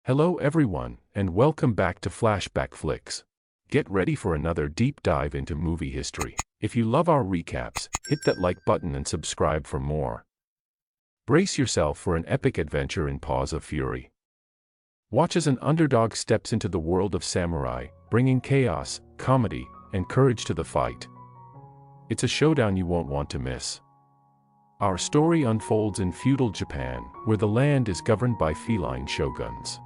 Hello everyone, and welcome back to Flashback Flicks. Get ready for another deep dive into movie history. If you love our recaps, hit that like button and subscribe for more. Brace yourself for an epic adventure in Paws of Fury. Watch as an underdog steps into the world of samurai, bringing chaos, comedy, and courage to the fight. It's a showdown you won't want to miss. Our story unfolds in feudal Japan, where the land is governed by feline shoguns.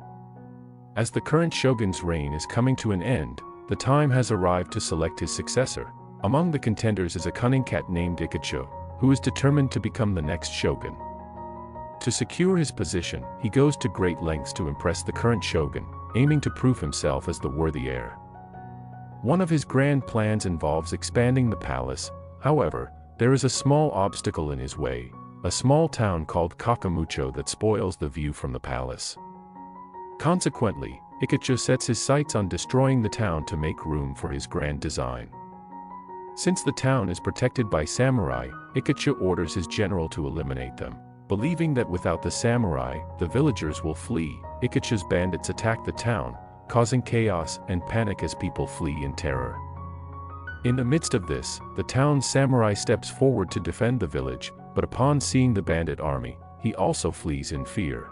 As the current shogun's reign is coming to an end, the time has arrived to select his successor. Among the contenders is a cunning cat named Ikacho, who is determined to become the next shogun. To secure his position, he goes to great lengths to impress the current shogun, aiming to prove himself as the worthy heir. One of his grand plans involves expanding the palace. However, there is a small obstacle in his way, a small town called Kakamucho that spoils the view from the palace. Consequently, Ikacho sets his sights on destroying the town to make room for his grand design. Since the town is protected by samurai, Ikacho orders his general to eliminate them. Believing that without the samurai, the villagers will flee, Ikacho's bandits attack the town, causing chaos and panic as people flee in terror. In the midst of this, the town's samurai steps forward to defend the village, but upon seeing the bandit army, he also flees in fear.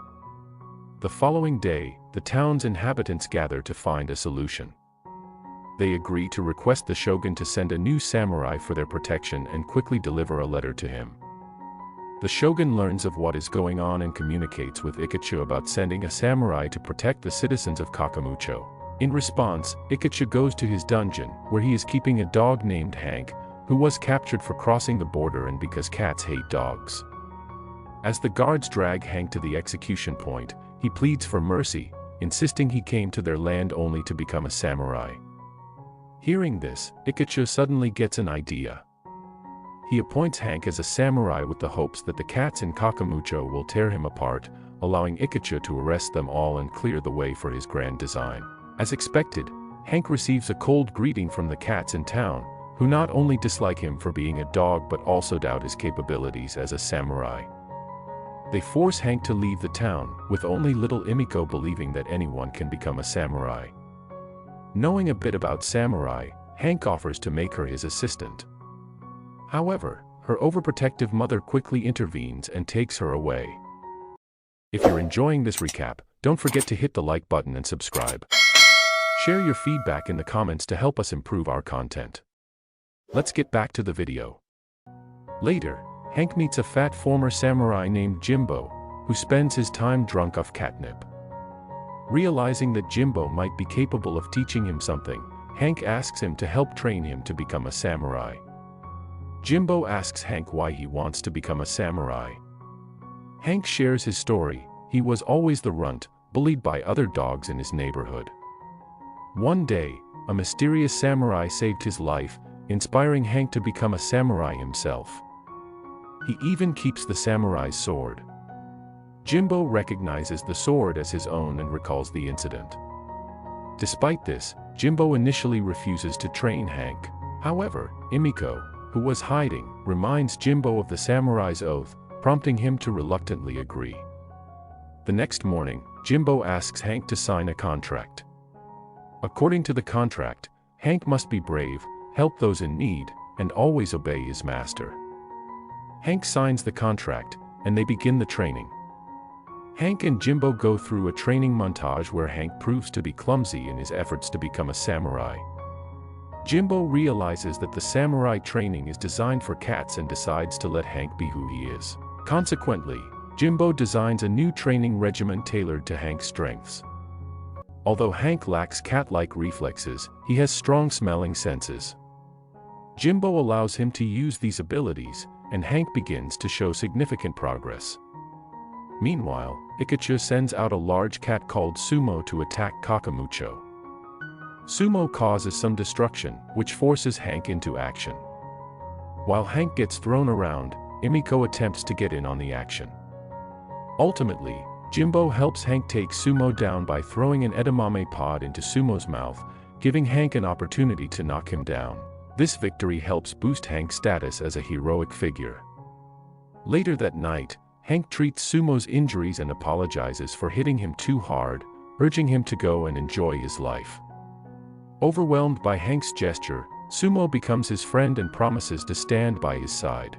The following day, the town's inhabitants gather to find a solution. They agree to request the shogun to send a new samurai for their protection and quickly deliver a letter to him. The shogun learns of what is going on and communicates with Ikacho about sending a samurai to protect the citizens of Kakamucho. In response, Ikacho goes to his dungeon, where he is keeping a dog named Hank, who was captured for crossing the border and because cats hate dogs. As the guards drag Hank to the execution point, he pleads for mercy, insisting he came to their land only to become a samurai. Hearing this, Ikacho suddenly gets an idea. He appoints Hank as a samurai with the hopes that the cats in Kakamucho will tear him apart, allowing Ikacho to arrest them all and clear the way for his grand design. As expected, Hank receives a cold greeting from the cats in town, who not only dislike him for being a dog but also doubt his capabilities as a samurai. They force Hank to leave the town, with only little Imiko believing that anyone can become a samurai. Knowing a bit about samurai, Hank offers to make her his assistant. However, her overprotective mother quickly intervenes and takes her away. If you're enjoying this recap, don't forget to hit the like button and subscribe. Share your feedback in the comments to help us improve our content. Let's get back to the video. Later, Hank meets a fat former samurai named Jimbo, who spends his time drunk off catnip. Realizing that Jimbo might be capable of teaching him something, Hank asks him to help train him to become a samurai. Jimbo asks Hank why he wants to become a samurai. Hank shares his story. He was always the runt, bullied by other dogs in his neighborhood. One day, a mysterious samurai saved his life, inspiring Hank to become a samurai himself. He even keeps the samurai's sword. Jimbo recognizes the sword as his own and recalls the incident. Despite this, Jimbo initially refuses to train Hank. However, Imiko, who was hiding, reminds Jimbo of the samurai's oath, prompting him to reluctantly agree. The next morning, Jimbo asks Hank to sign a contract. According to the contract, Hank must be brave, help those in need, and always obey his master. Hank signs the contract, and they begin the training. Hank and Jimbo go through a training montage where Hank proves to be clumsy in his efforts to become a samurai. Jimbo realizes that the samurai training is designed for cats and decides to let Hank be who he is. Consequently, Jimbo designs a new training regimen tailored to Hank's strengths. Although Hank lacks cat-like reflexes, he has strong smelling senses. Jimbo allows him to use these abilities, and Hank begins to show significant progress. Meanwhile, Ikacho sends out a large cat called Sumo to attack Kakamucho. Sumo causes some destruction, which forces Hank into action. While Hank gets thrown around, Imiko attempts to get in on the action. Ultimately, Jimbo helps Hank take Sumo down by throwing an edamame pod into Sumo's mouth, giving Hank an opportunity to knock him down. This victory helps boost Hank's status as a heroic figure. Later that night, Hank treats Sumo's injuries and apologizes for hitting him too hard, urging him to go and enjoy his life. Overwhelmed by Hank's gesture, Sumo becomes his friend and promises to stand by his side.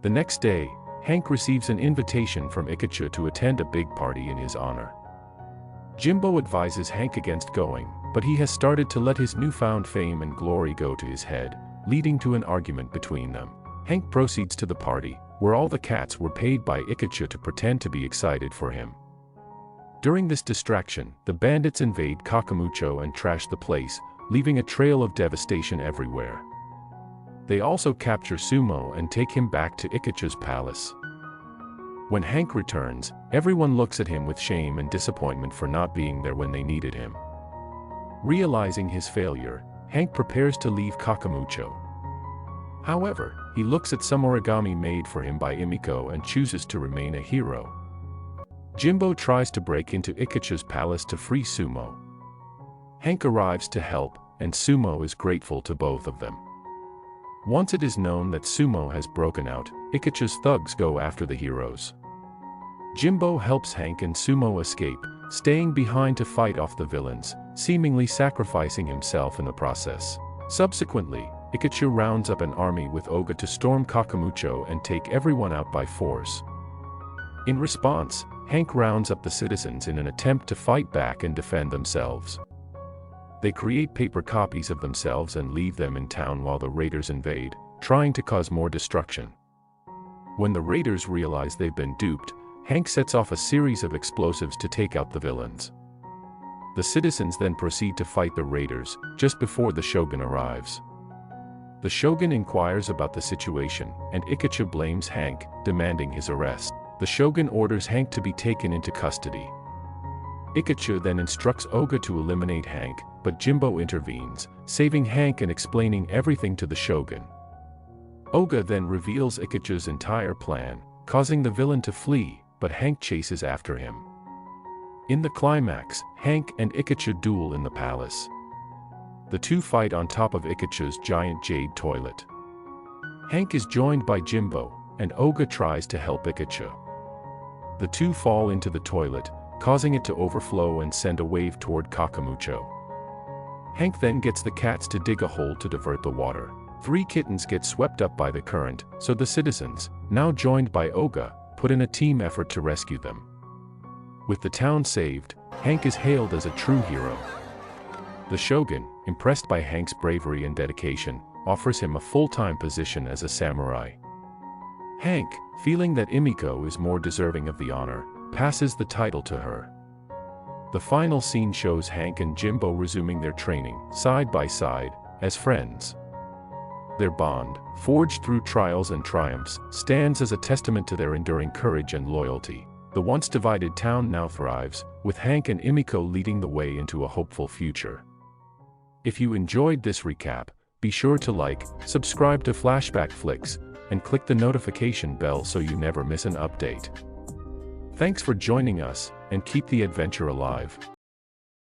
The next day, Hank receives an invitation from Ikachu to attend a big party in his honor. Jimbo advises Hank against going, but he has started to let his newfound fame and glory go to his head, leading to an argument between them. Hank proceeds to the party, where all the cats were paid by Ikachu to pretend to be excited for him. During this distraction, the bandits invade Kakamucho and trash the place, leaving a trail of devastation everywhere. They also capture Sumo and take him back to Ikachu's palace. When Hank returns, everyone looks at him with shame and disappointment for not being there when they needed him. Realizing his failure, Hank prepares to leave Kakamucho. However, he looks at some origami made for him by Emiko and chooses to remain a hero. Jimbo tries to break into Ikachu's palace to free Sumo. Hank arrives to help, and Sumo is grateful to both of them. Once it is known that Sumo has broken out, Ikachu's thugs go after the heroes. Jimbo helps Hank and Sumo escape, staying behind to fight off the villains, seemingly sacrificing himself in the process. Subsequently, Ikachu rounds up an army with Oga to storm Kakamucho and take everyone out by force. In response, Hank rounds up the citizens in an attempt to fight back and defend themselves. They create paper copies of themselves and leave them in town while the raiders invade, trying to cause more destruction. When the raiders realize they've been duped, Hank sets off a series of explosives to take out the villains. The citizens then proceed to fight the raiders, just before the shogun arrives. The shogun inquires about the situation, and Ikachu blames Hank, demanding his arrest. The shogun orders Hank to be taken into custody. Ikachu then instructs Oga to eliminate Hank, but Jimbo intervenes, saving Hank and explaining everything to the shogun. Oga then reveals Ikachu's entire plan, causing the villain to flee, but Hank chases after him. In the climax, Hank and Ikachu duel in the palace. The two fight on top of Ikachu's giant jade toilet. Hank is joined by Jimbo, and Oga tries to help Ikachu. The two fall into the toilet, causing it to overflow and send a wave toward Kakamucho. Hank then gets the cats to dig a hole to divert the water. 3 kittens get swept up by the current, so the citizens, now joined by Oga, put in a team effort to rescue them. With the town saved, Hank is hailed as a true hero. The shogun, impressed by Hank's bravery and dedication, offers him a full-time position as a samurai. Hank, feeling that Emiko is more deserving of the honor, passes the title to her. The final scene shows Hank and Jimbo resuming their training, side by side, as friends. Their bond, forged through trials and triumphs, stands as a testament to their enduring courage and loyalty. The once divided town now thrives, with Hank and Emiko leading the way into a hopeful future. If you enjoyed this recap, be sure to like, subscribe to Flashback Flicks, and click the notification bell so you never miss an update. Thanks for joining us, and keep the adventure alive.